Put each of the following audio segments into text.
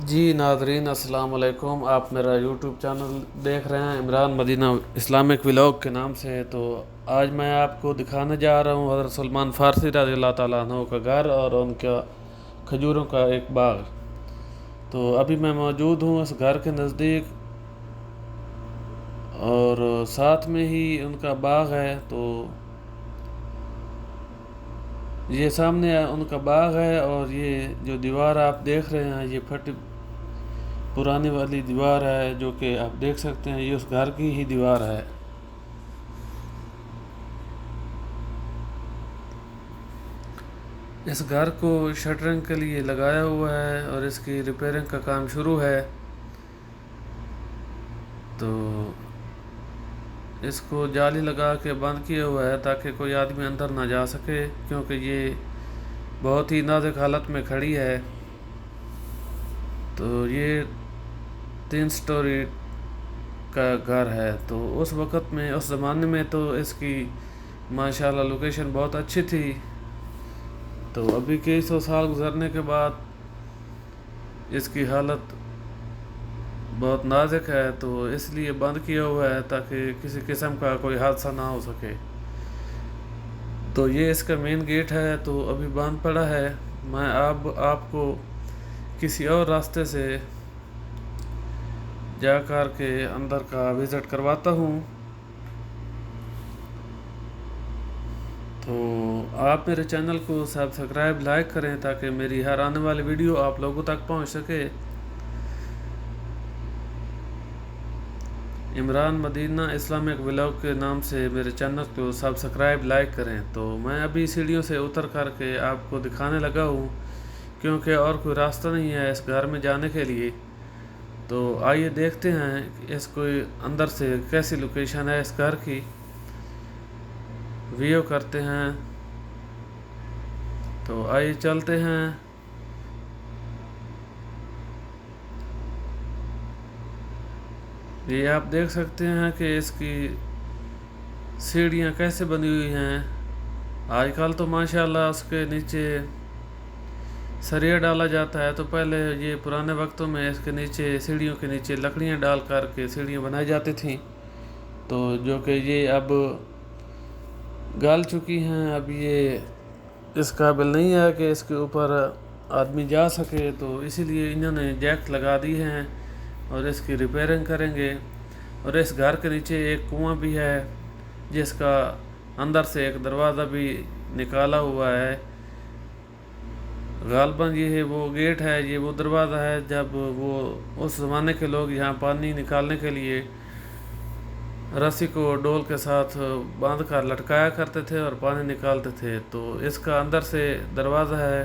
जी नाजरीन अस्सलाम वालेकुम। आप मेरा यूट्यूब चैनल देख रहे हैं इमरान मदीना इस्लामिक व्लॉग के नाम से। तो आज मैं आपको दिखाने जा रहा हूँ हज़रत सलमान फ़ारसी रज़ी अल्लाह ताला अन्हु का घर और उनका खजूरों का एक बाग। तो अभी मैं मौजूद हूँ उस घर के नज़दीक और साथ में ही उनका बाग है। तो ये सामने उनका बाग है और ये जो दीवार आप देख रहे हैं ये फटी पुरानी वाली दीवार है, जो कि आप देख सकते हैं ये उस घर की ही दीवार है। इस घर को शटरिंग के लिए लगाया हुआ है और इसकी रिपेयरिंग का काम शुरू है। तो इसको जाली लगा के बंद किया हुआ है ताकि कोई आदमी अंदर ना जा सके, क्योंकि ये बहुत ही नाजुक हालत में खड़ी है। तो ये 3 स्टोरी का घर है। तो उस वक़्त में उस ज़माने में तो इसकी माशाल्लाह लोकेशन बहुत अच्छी थी। तो अभी कई सौ साल गुजरने के बाद इसकी हालत बहुत नाजुक है, तो इसलिए बंद किया हुआ है ताकि किसी किस्म का कोई हादसा ना हो सके। तो ये इसका मेन गेट है, तो अभी बंद पड़ा है। मैं आपको किसी और रास्ते से जाकर के अंदर का विज़िट करवाता हूँ। तो आप मेरे चैनल को सब्सक्राइब लाइक करें ताकि मेरी हर आने वाली वीडियो आप लोगों तक पहुँच सके। इमरान मदीना इस्लामिक व्लॉग के नाम से मेरे चैनल को सब्सक्राइब लाइक करें। तो मैं अभी सीढ़ियों से उतर कर के आपको दिखाने लगा हूँ, क्योंकि और कोई रास्ता नहीं है इस घर में जाने के लिए। तो आइए देखते हैं इसको अंदर से कैसी लोकेशन है इस घर की, व्यू करते हैं। तो आइए चलते हैं। ये आप देख सकते हैं कि इसकी सीढ़ियाँ कैसे बनी हुई हैं। आजकल तो माशाल्लाह उसके नीचे सरिया डाला जाता है, तो पहले ये पुराने वक्तों में इसके नीचे सीढ़ियों के नीचे लकड़ियाँ डाल कर के सीढ़ियाँ बनाई जाती थीं। तो जो कि ये अब गल चुकी हैं, अब ये इस काबिल नहीं है कि इसके ऊपर आदमी जा सके। तो इसीलिए इन्होंने जैक लगा दी हैं और इसकी रिपेयरिंग करेंगे। और इस घर के नीचे एक कुआं भी है जिसका अंदर से एक दरवाज़ा भी निकाला हुआ है। गालबन ये है वो गेट है, ये वो दरवाज़ा है जब वो उस ज़माने के लोग यहाँ पानी निकालने के लिए रस्सी को डोल के साथ बांध कर लटकाया करते थे और पानी निकालते थे। तो इसका अंदर से दरवाज़ा है,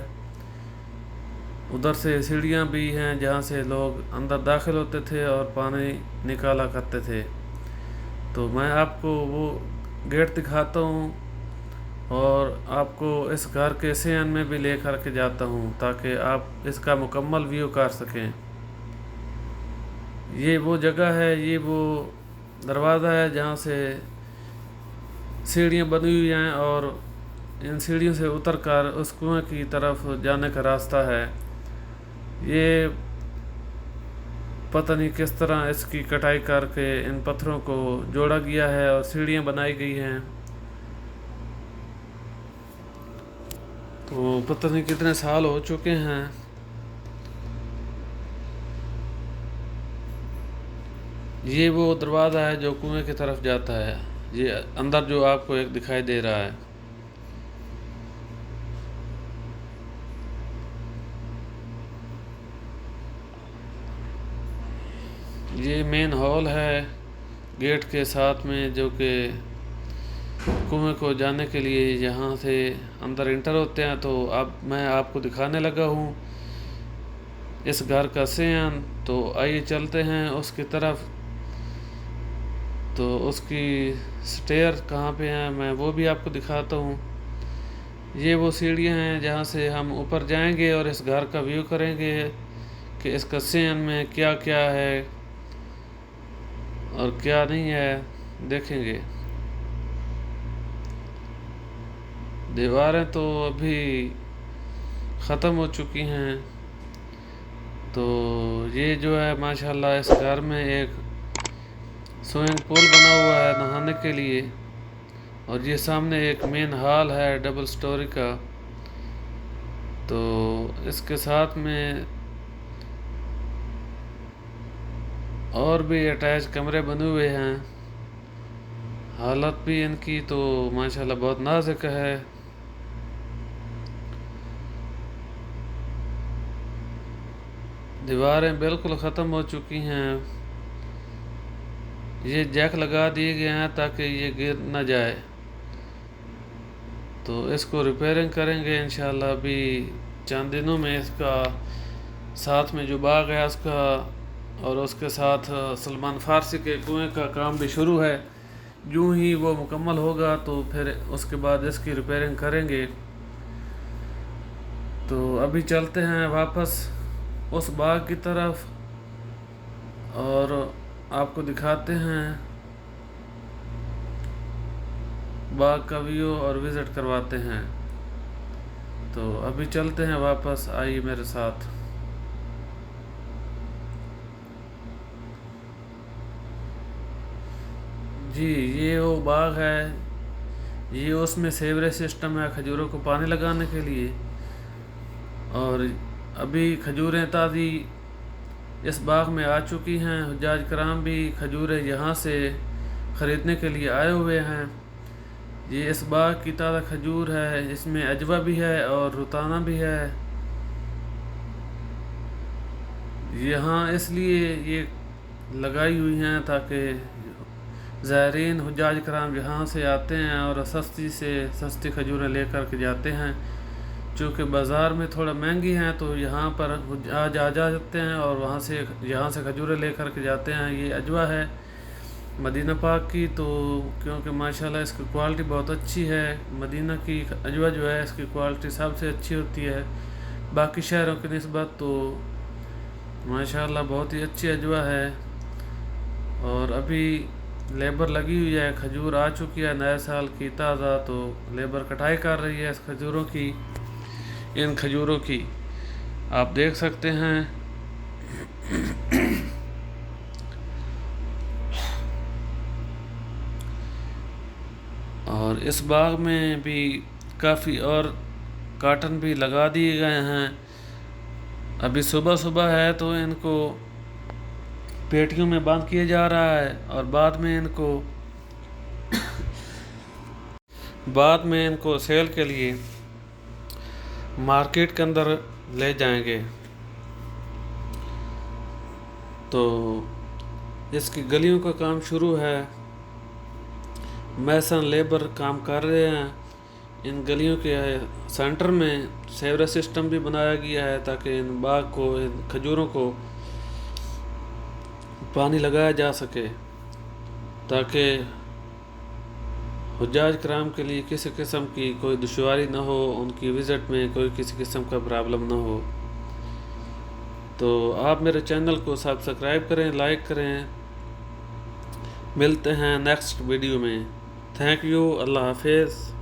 उधर से सीढ़ियाँ भी हैं जहाँ से लोग अंदर दाखिल होते थे और पानी निकाला करते थे। तो मैं आपको वो गेट दिखाता हूँ और आपको इस घर के सियान में भी ले कर के जाता हूँ ताकि आप इसका मुकम्मल व्यू कर सकें। ये वो जगह है, ये वो दरवाज़ा है जहाँ से सीढ़ियाँ बनी हुई हैं और इन सीढ़ियों से उतर कर उस कुएँ की तरफ जाने का रास्ता है। ये पता नहीं किस तरह इसकी कटाई करके इन पत्थरों को जोड़ा गया है और सीढ़ियाँ बनाई गई हैं। तो पता नहीं कितने साल हो चुके हैं। ये वो दरवाज़ा है जो कुएं की तरफ जाता है। ये अंदर जो आपको एक दिखाई दे रहा है, ये मेन हॉल है गेट के साथ में, जो कि कुएं को जाने के लिए यहाँ से अंदर इंटर होते हैं। तो अब मैं आपको दिखाने लगा हूँ इस घर का सियान। तो आइए चलते हैं उसकी तरफ। तो उसकी स्टेयर कहाँ पे हैं मैं वो भी आपको दिखाता हूँ। ये वो सीढ़ियाँ हैं जहाँ से हम ऊपर जाएंगे और इस घर का व्यू करेंगे कि इसका सियान में क्या क्या है और क्या नहीं है, देखेंगे। दीवारें तो अभी ख़त्म हो चुकी हैं तो ये जो है माशाल्लाह इस घर में एक स्विमिंग पूल बना हुआ है नहाने के लिए, और ये सामने एक मेन हॉल है डबल स्टोरी का। तो इसके साथ में और भी अटैच कमरे बने हुए हैं। हालत भी इनकी तो माशाल्लाह बहुत नाजुक है। दीवारें बिल्कुल ख़त्म हो चुकी हैं। ये जैक लगा दिए गए हैं ताकि ये गिर ना जाए। तो इसको रिपेयरिंग करेंगे इंशाल्लाह अभी चंद दिनों में। इसका साथ में जो बाग है उसका, और उसके साथ सलमान फारसी के कुएं का काम भी शुरू है। यूँ ही वो मुकम्मल होगा तो फिर उसके बाद इसकी रिपेयरिंग करेंगे। तो अभी चलते हैं वापस उस बाग की तरफ और आपको दिखाते हैं बाग का व्यू और विज़िट करवाते हैं। तो अभी चलते हैं वापस, आइए मेरे साथ। जी ये वो बाग है, ये उसमें सेवरेज सिस्टम है खजूरों को पानी लगाने के लिए। और अभी खजूरें ताज़ी इस बाग में आ चुकी हैं। हुज्जाज कराम भी खजूरें यहाँ से ख़रीदने के लिए आए हुए हैं। ये इस बाग की ताज़ा खजूर है, इसमें अजवा भी है और रुताना भी है। यहाँ इसलिए ये लगाई हुई हैं ताकि ज़ायरीन हुज्जाज कराम यहाँ से आते हैं और सस्ती से सस्ती खजूरें लेकर के जाते हैं। चूँकि बाज़ार में थोड़ा महंगी हैं तो यहाँ पर हुज्जाज आ जाते हैं और यहाँ से खजूरें लेकर के जाते हैं। ये अजवा है मदीना पाक की, तो क्योंकि माशाल्लाह इसकी क्वालिटी बहुत अच्छी है। मदीना की अजवा जो है इसकी क्वालिटी सबसे अच्छी होती है बाकी शहरों की निस्बत। तो माशाल्लाह बहुत ही अच्छी अजवा है। और अभी लेबर लगी हुई है, खजूर आ चुकी है नए साल की ताज़ा, तो लेबर कटाई कर रही है इस खजूरों की, इन खजूरों की आप देख सकते हैं। और इस बाग में भी काफ़ी और काटन भी लगा दिए गए हैं। अभी सुबह सुबह है तो इनको पेटियों में बंद किया जा रहा है और बाद में इनको सेल के लिए मार्केट के अंदर ले जाएंगे। तो इसकी गलियों का काम शुरू है, मैसन लेबर काम कर रहे हैं। इन गलियों के सेंटर में सेवरेज सिस्टम भी बनाया गया है ताकि इन बाग को, इन खजूरों को पानी लगाया जा सके, ताकि हुज्जाज कराम के लिए किसी किस्म की कोई दुश्वारी ना हो, उनकी विज़िट में कोई किसी किस्म का प्रॉब्लम ना हो। तो आप मेरे चैनल को सब्सक्राइब करें, लाइक करें। मिलते हैं नेक्स्ट वीडियो में। थैंक यू, अल्लाह हाफिज़।